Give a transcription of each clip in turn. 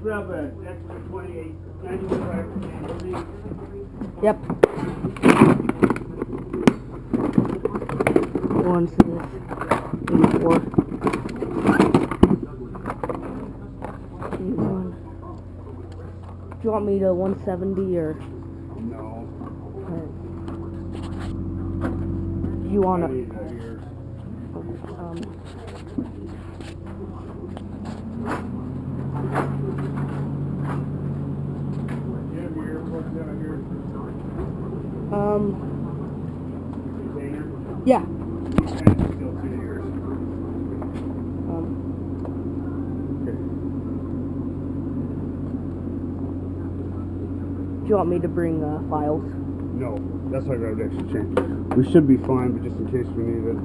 grab an extra 28, 95%. Yep. One, six, 84. 81. Do you want me to 170 or? No. Do you want to? Yeah. Do you want me to bring files? No, that's why I grabbed extra change. We should be fine, but just in case we need it.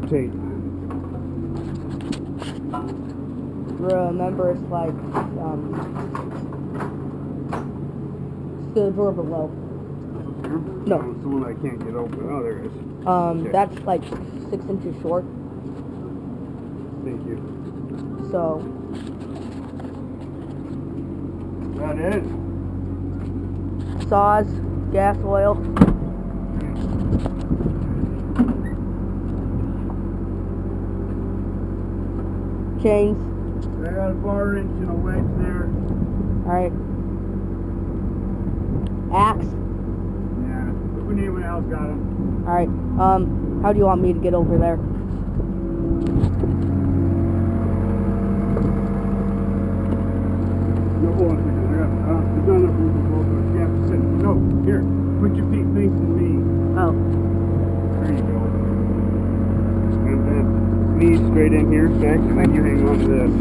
Tape. Remember, it's like the drawer below. No. It's the one I can't get open. Oh, there it is. Okay. That's like 6 inches short. Thank you. So. That is. Saws, gas oil. Chains. I got a bar wrench and a wedge there. Alright. Axe. Yeah. If we need anyone else, got him. Alright. How do you want me to get over there? No, hold on a second. There's not enough room to go over. You have to sit. No, here. Put your feet facing me. Oh. There you go. And then knees straight in here, next, and then you hang on to this.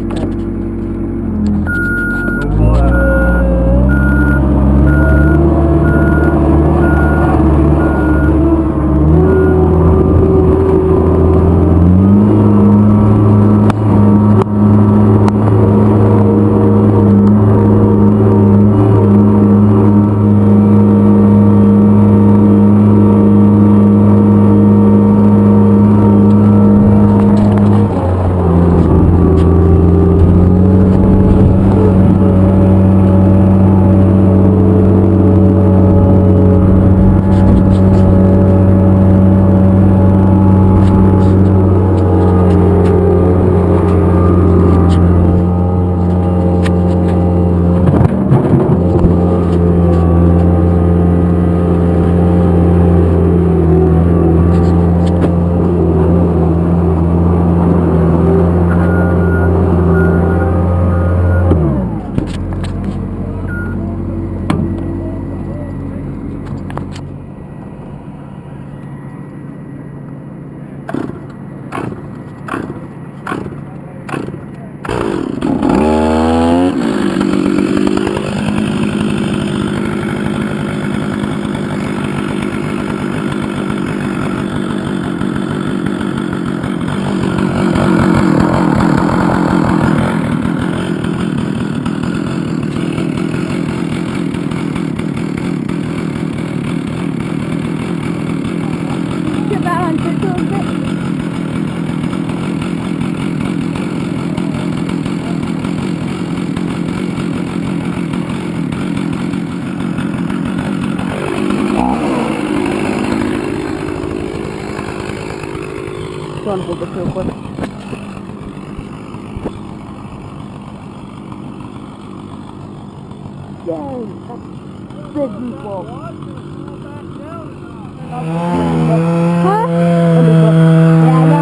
Want to hold this real quick? Yay! That's big meatball. Huh? Yeah, I know.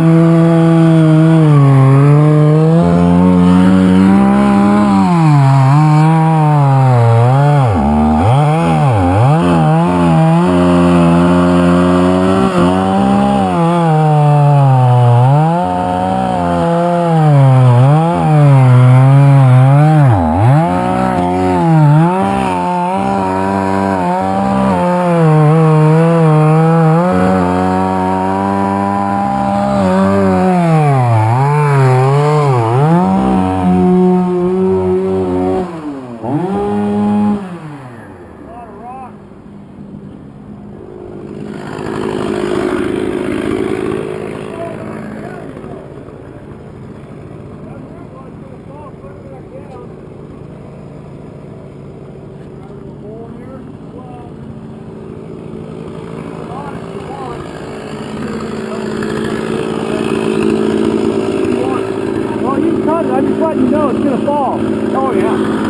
letting you know it's gonna fall. Oh yeah.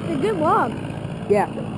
It's a good log. Yeah.